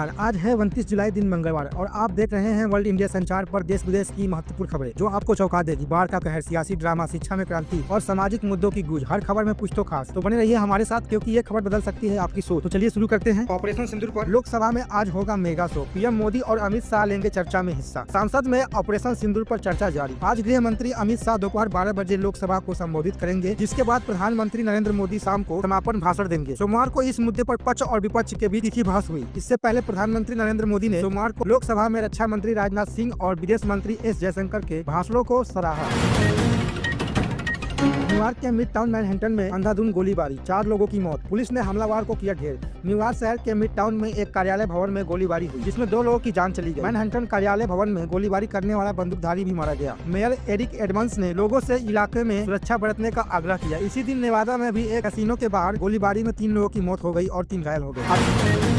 नमस्कार, आज है 29 जुलाई दिन मंगलवार और आप देख रहे हैं वर्ल्ड इंडिया संचार पर देश विदेश की महत्वपूर्ण खबरें जो आपको चौंका देगी। बाढ़ का कहर, सियासी ड्रामा, शिक्षा में क्रांति और सामाजिक मुद्दों की गूंज, हर खबर में कुछ तो खास। तो बने रहिए हमारे साथ क्योंकि ये खबर बदल सकती है आपकी सोच। तो चलिए शुरू करते हैं। ऑपरेशन सिंदूर पर लोकसभा में आज होगा मेगा शो। पीएम मोदी और अमित शाह लेंगे चर्चा में हिस्सा। संसद में ऑपरेशन सिंदूर पर चर्चा जारी। आज गृह मंत्री अमित शाह दोपहर 12 बजे लोकसभा को संबोधित करेंगे, जिसके बाद प्रधानमंत्री नरेंद्र मोदी शाम को समापन भाषण देंगे। सोमवार को इस मुद्दे पर पक्ष और विपक्ष के बीच तीखी बहस हुई। इससे पहले प्रधानमंत्री नरेंद्र मोदी ने सोमवार को लोकसभा में रक्षा मंत्री राजनाथ सिंह और विदेश मंत्री एस जयशंकर के भाषणों को सराहा। न्यूयॉर्क के मिड टाउन मैनहट्टन में अंधाधुंध गोलीबारी, 4 लोगों की मौत, पुलिस ने हमलावर को किया ढेर। न्यूयॉर्क शहर के मिड टाउन में एक कार्यालय भवन में गोलीबारी हुई, जिसमें 2 लोगों की जान चली गई। मैनहट्टन कार्यालय भवन में गोलीबारी करने वाला बंदूकधारी भी मारा गया। मेयर एरिक एडमंस ने लोगों से इलाके में सुरक्षा बरतने का आग्रह किया। इसी दिन नेवादा में भी एक कैसीनो के बाहर गोलीबारी में 3 लोगों की मौत हो गई और 3 घायल हो गए।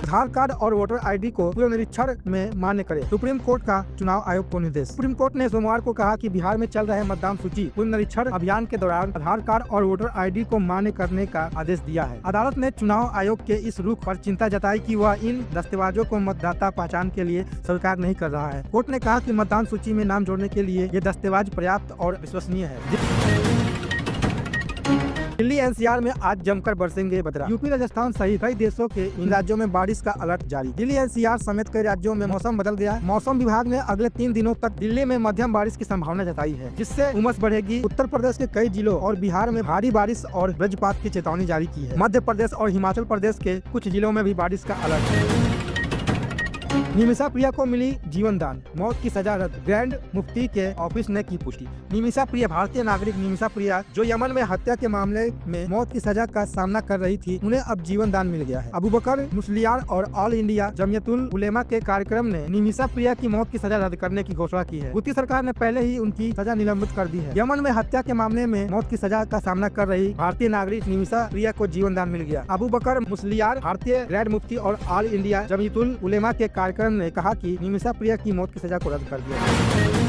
आधार कार्ड और वोटर आईडी को पुनरीक्षण में मान्य करे, सुप्रीम कोर्ट का चुनाव आयोग को निर्देश। सुप्रीम कोर्ट ने सोमवार को कहा कि बिहार में चल रहे मतदान सूची पुनरीक्षण अभियान के दौरान आधार कार्ड और वोटर आईडी को मान्य करने का आदेश दिया है। अदालत ने चुनाव आयोग के इस रुख पर चिंता जताई कि वह इन दस्तावेजों को मतदाता पहचान के लिए स्वीकार नहीं कर रहा है। कोर्ट ने कहा कि मतदान सूची में नाम जोड़ने के लिए ये दस्तावेज पर्याप्त और विश्वसनीय है। दिल्ली एनसीआर में आज जमकर बरसेंगे बदरा। यूपी, राजस्थान सहित कई देशों के इन राज्यों में बारिश का अलर्ट जारी। दिल्ली एनसीआर समेत कई राज्यों में मौसम बदल गया। मौसम विभाग ने अगले 3 दिनों तक दिल्ली में मध्यम बारिश की संभावना जताई है, जिससे उमस बढ़ेगी। उत्तर प्रदेश के कई जिलों और बिहार में भारी बारिश और वज्रपात की चेतावनी जारी की है। मध्य प्रदेश और हिमाचल प्रदेश के कुछ जिलों में भी बारिश का अलर्ट है। निमिषा प्रिया को मिली जीवन दान, मौत की सजा रद्द, ग्रैंड मुफ्ती के ऑफिस ने की पुष्टि। निमिषा प्रिया, भारतीय नागरिक निमिषा प्रिया जो यमन में हत्या के मामले में मौत की सजा का सामना कर रही थी, उन्हें अब जीवन दान मिल गया है। अबू बकर मुस्लियार और ऑल इंडिया जमियतुल उलेमा के कार्यक्रम ने निमिषा प्रिया की मौत की सजा रद्द करने की घोषणा की है। हुती सरकार ने पहले ही उनकी सजा निलंबित कर दी है। यमन में हत्या के मामले में मौत की सजा का सामना कर रही भारतीय नागरिक निमिषा प्रिया को जीवन दान मिल गया। अबू बकर मुस्लियार, भारतीय ग्रैंड मुफ्ती और ऑल इंडिया जमियतुल उलेमा के कार्यक्रम ने कहा कि निमिषा प्रिया की मौत की सजा को रद्द कर दिया।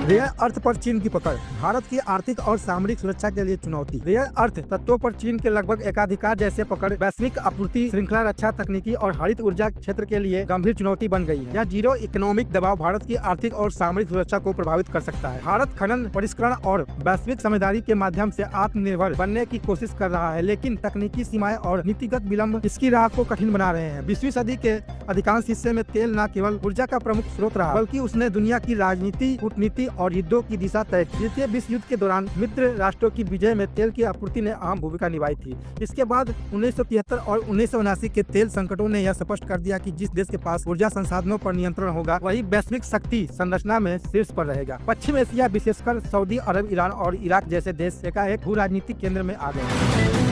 रेयर अर्थ पर चीन की पकड़, भारत की आर्थिक और सामरिक सुरक्षा के लिए चुनौती। रेयर अर्थ तत्वों पर चीन के लगभग एकाधिकार जैसे पकड़ वैश्विक आपूर्ति श्रृंखला, रक्षा तकनीकी और हरित ऊर्जा क्षेत्र के लिए गंभीर चुनौती बन गई है। यह जीरो इकोनॉमिक दबाव भारत की आर्थिक और सामरिक सुरक्षा को प्रभावित कर सकता है। भारत खनन, परिष्करण और वैश्विक समझदारी के माध्यम से आत्मनिर्भर बनने की कोशिश कर रहा है, लेकिन तकनीकी सीमाएं और नीतिगत विलंब इसकी राह को कठिन बना रहे हैं। 20वीं सदी के अधिकांश हिस्से में तेल न केवल ऊर्जा का प्रमुख स्रोत रहा, बल्कि उसने दुनिया की राजनीति, कूटनीति और युद्धों की दिशा तय की। द्वितीय विश्व युद्ध के दौरान मित्र राष्ट्रों की विजय में तेल की आपूर्ति ने अहम भूमिका निभाई थी। इसके बाद 1973 और 1979 के तेल संकटों ने यह स्पष्ट कर दिया कि जिस देश के पास ऊर्जा संसाधनों पर नियंत्रण होगा, वही वैश्विक शक्ति संरचना में शीर्ष पर रहेगा। पश्चिम एशिया, विशेषकर सऊदी अरब, ईरान और इराक जैसे देश एकाएक भू राजनीतिक केंद्र में आ गए।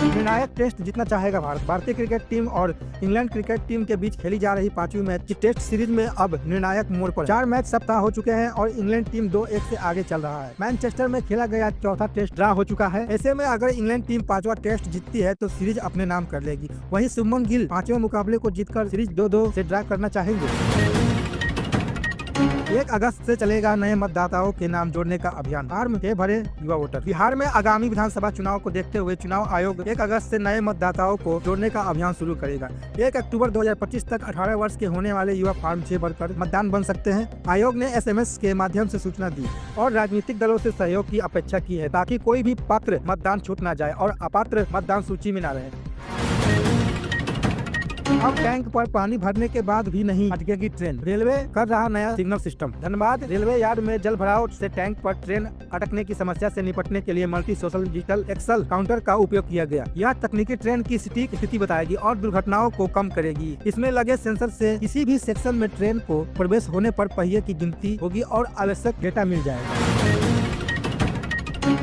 निर्णायक टेस्ट जीतना चाहेगा भारत। भारतीय क्रिकेट टीम और इंग्लैंड क्रिकेट टीम के बीच खेली जा रही 5वीं मैच की टेस्ट सीरीज में अब निर्णायक मोड़ पर। 4 मैच सप्ताह हो चुके हैं और इंग्लैंड टीम 2-1 से आगे चल रहा है। मैनचेस्टर में खेला गया चौथा टेस्ट ड्रा हो चुका है। ऐसे में अगर इंग्लैंड टीम 5वां टेस्ट जीतती है तो सीरीज अपने नाम कर लेगी। वहीं शुभमन गिल 5वें मुकाबले को जीतकर सीरीज 2-2 से ड्रा करना चाहेंगे। 1 अगस्त से चलेगा नए मतदाताओं के नाम जोड़ने का अभियान, फार्म के भरे युवा वोटर। बिहार में आगामी विधानसभा चुनाव को देखते हुए चुनाव आयोग 1 अगस्त से नए मतदाताओं को जोड़ने का अभियान शुरू करेगा। 1 अक्टूबर 2025 तक 18 वर्ष के होने वाले युवा फार्म 6 भरकर मतदान बन सकते हैं। आयोग ने SMS के माध्यम से सूचना दी और राजनीतिक दलों से सहयोग की अपेक्षा की है, ताकि कोई भी पात्र मतदान छूट न जाए और अपात्र मतदान सूची में न रहे। अब टैंक पर पानी भरने के बाद भी नहीं अटकेगी ट्रेन, रेलवे कर रहा नया signal system. Dhanbad railway yard में जल भराव से टैंक पर ट्रेन अटकने की समस्या से निपटने के लिए multi social digital excel counter का उपयोग किया गया। यह तकनीकी ट्रेन की सटीक स्थिति बताएगी और दुर्घटनाओं को कम करेगी। इसमें लगे सेंसर से किसी भी सेक्शन में ट्रेन को प्रवेश होने पर पहिए की गिनती होगी और आवश्यक डेटा मिल जाएगा।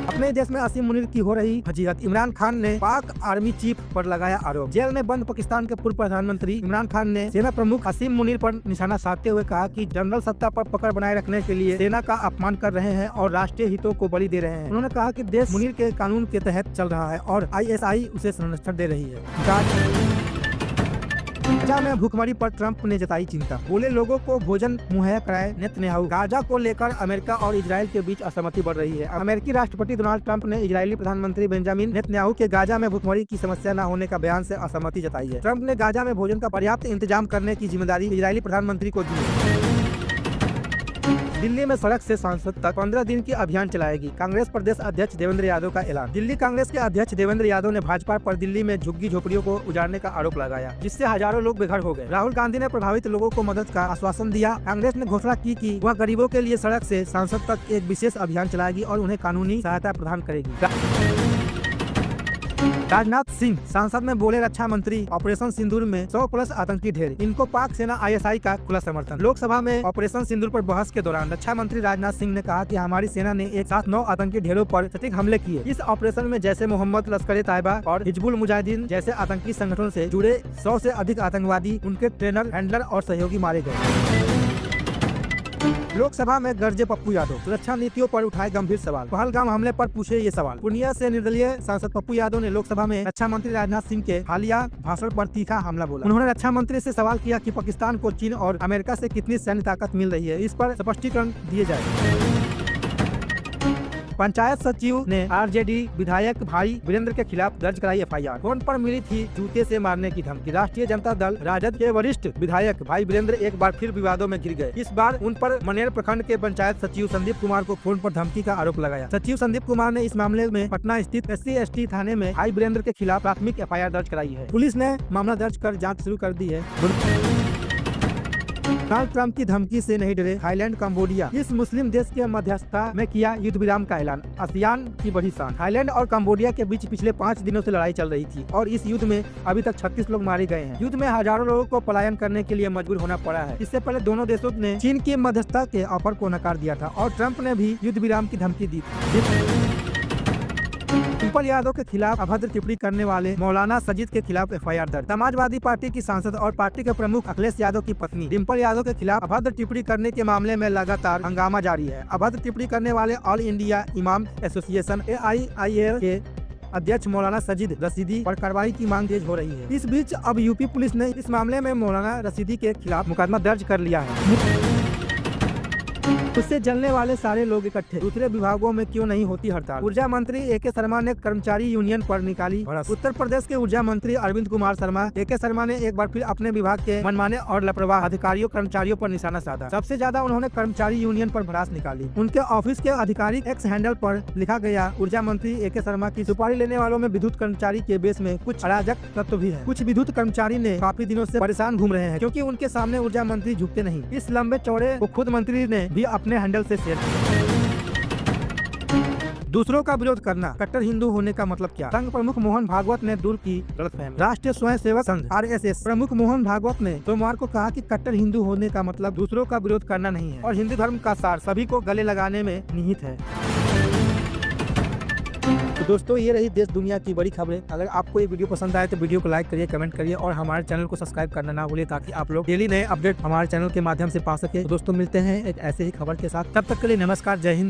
अपने देश में असीम मुनीर की हो रही फजीहत, इमरान खान ने पाक आर्मी चीफ पर लगाया आरोप। जेल में बंद पाकिस्तान के पूर्व प्रधानमंत्री इमरान खान ने सेना प्रमुख असीम मुनीर पर निशाना साधते हुए कहा कि जनरल सत्ता पर पकड़ बनाए रखने के लिए सेना का अपमान कर रहे हैं और राष्ट्रीय हितों को बलि दे रहे हैं। उन्होंने कहा कि देश मुनीर के कानून के तहत चल रहा है और ISI उसे संरक्षण दे रही है। गाजा में भूखमरी पर ट्रंप ने जताई चिंता, बोले लोगों को भोजन मुहैया कराए नेतन्याहू। गाजा को लेकर अमेरिका और इजराइल के बीच असहमति बढ़ रही है। अमेरिकी राष्ट्रपति डोनाल्ड ट्रंप ने इजरायली प्रधानमंत्री बेंजामिन नेतन्याहू के गाजा में भूखमरी की समस्या न होने का बयान से असहमति जताई है। ट्रंप ने गाजा में भोजन का पर्याप्त इंतजाम करने की जिम्मेदारी इजरायली प्रधानमंत्री को दी है। दिल्ली में सड़क से सांसद तक 15 दिन की अभियान चलाएगी, कांग्रेस प्रदेश अध्यक्ष देवेंद्र यादव का ऐलान। दिल्ली कांग्रेस के अध्यक्ष देवेंद्र यादव ने भाजपा पर दिल्ली में झुग्गी झोपड़ियों को उजाड़ने का आरोप लगाया, जिससे हजारों लोग बेघर हो गए। राहुल गांधी ने प्रभावित लोगों को मदद का आश्वासन दिया। कांग्रेस ने घोषणा की कि वह गरीबों के लिए सड़क से सांसद तक एक विशेष अभियान चलाएगी और उन्हें कानूनी सहायता प्रदान करेगी। राजनाथ सिंह संसद में बोले, रक्षा मंत्री ऑपरेशन सिंदूर में 100+ आतंकी ढेर, इनको पाक सेना ISI का खुला समर्थन। लोकसभा में ऑपरेशन सिंदूर पर बहस के दौरान रक्षा मंत्री राजनाथ सिंह ने कहा कि हमारी सेना ने एक साथ 9 आतंकी ढेरों पर सटीक हमले किए। इस ऑपरेशन में जैसे मोहम्मद, लश्कर ए तैयबा और हिजबुल मुजाहिदीन जैसे आतंकी संगठनों से जुड़े 100 से अधिक आतंकवादी, उनके ट्रेनर, हैंडलर और सहयोगी मारे गए। लोकसभा में गरजे पप्पू यादव, सुरक्षा नीतियों पर उठाए गंभीर सवाल। पहलगाम हमले पर पूछे ये सवाल। पूर्णिया से निर्दलीय सांसद पप्पू यादव ने लोकसभा में रक्षा मंत्री राजनाथ सिंह के हालिया भाषण पर तीखा हमला बोला। उन्होंने रक्षा मंत्री से सवाल किया कि पाकिस्तान को चीन और अमेरिका से कितनी सैन्य ताकत मिल रही है, इस पर स्पष्टीकरण दिए जाए। पंचायत सचिव ने RJD विधायक भाई वीरेंद्र के खिलाफ दर्ज कराई FIR। फोन पर मिली थी जूते से मारने की धमकी। राष्ट्रीय जनता दल राजद के वरिष्ठ विधायक भाई वीरेंद्र एक बार फिर विवादों में घिर गए। इस बार उन पर मनेर प्रखंड के पंचायत सचिव संदीप कुमार को फोन पर धमकी का आरोप लगाया। सचिव संदीप कुमार ने इस मामले में पटना स्थित SC/ST थाने में भाई वीरेंद्र के खिलाफ प्राथमिक FIR दर्ज कराई है। पुलिस ने मामला दर्ज कर जाँच शुरू कर दी है। डोनाल्ड ट्रंप की धमकी से नहीं डरे थाईलैंड, कंबोडिया। इस मुस्लिम देश के मध्यस्थता में किया युद्ध विराम का ऐलान, आसियान की बड़ी शान। थाईलैंड और कंबोडिया के बीच पिछले 5 दिनों से लड़ाई चल रही थी और इस युद्ध में अभी तक 36 लोग मारे गए हैं। युद्ध में हजारों लोगों को पलायन करने के लिए मजबूर होना पड़ा है। इससे पहले दोनों देशों ने चीन की मध्यस्थता के ऑफर को नकार दिया था और ट्रंप ने भी युद्ध विराम की धमकी दी थी। डिम्पल यादव के खिलाफ अभद्र टिप्पणी करने वाले मौलाना सजीद के खिलाफ FIR दर्ज। समाजवादी पार्टी की सांसद और पार्टी के प्रमुख अखिलेश यादव की पत्नी डिम्पल यादव के खिलाफ अभद्र टिप्पणी करने के मामले में लगातार हंगामा जारी है। अभद्र टिप्पणी करने वाले ऑल इंडिया इमाम एसोसिएशन AIIA के अध्यक्ष मौलाना सजीद रशीदी पर कार्रवाई की मांग तेज हो रही है। इस बीच अब यूपी पुलिस ने इस मामले में मौलाना रशीदी के खिलाफ मुकदमा दर्ज कर लिया है। उससे जलने वाले सारे लोग इकट्ठे, दूसरे विभागों में क्यों नहीं होती हड़ताल। ऊर्जा मंत्री AK शर्मा ने कर्मचारी यूनियन पर निकाली भड़ास। उत्तर प्रदेश के ऊर्जा मंत्री अरविंद कुमार शर्मा AK शर्मा ने एक बार फिर अपने विभाग के मनमाने और लापरवाह अधिकारियों कर्मचारियों पर निशाना साधा। सबसे ज्यादा उन्होंने कर्मचारी यूनियन पर भड़ास निकाली। उनके ऑफिस के आधिकारिक X हैंडल पर लिखा गया, ऊर्जा मंत्री AK शर्मा की सुपारी लेने वालों में विद्युत कर्मचारी के बेस में कुछ अराजक तत्व भी है। कुछ विद्युत कर्मचारी ने काफी दिनों से परेशान घूम रहे हैं क्योंकि उनके सामने ऊर्जा मंत्री झुकते नहीं। इस लंबे चौड़े को खुद मंत्री ने भी अपने हैंडल से शेयर किया। दूसरों का विरोध करना, कट्टर हिंदू होने का मतलब क्या। संघ प्रमुख मोहन भागवत ने दूर की गलतफहमी। राष्ट्रीय स्वयंसेवक संघ RSS प्रमुख मोहन भागवत ने सोमवार को कहा कि कट्टर हिंदू होने का मतलब दूसरों का विरोध करना नहीं है और हिंदू धर्म का सार सभी को गले लगाने में निहित है। तो दोस्तों, ये रही देश दुनिया की बड़ी खबरें। अगर आपको ये वीडियो पसंद आए तो वीडियो को लाइक करिए, कमेंट करिए और हमारे चैनल को सब्सक्राइब करना ना भूलिए ताकि आप लोग डेली नए अपडेट हमारे चैनल के माध्यम से पा सके। तो दोस्तों, मिलते हैं एक ऐसे ही खबर के साथ। तब तक के लिए नमस्कार, जय हिंद।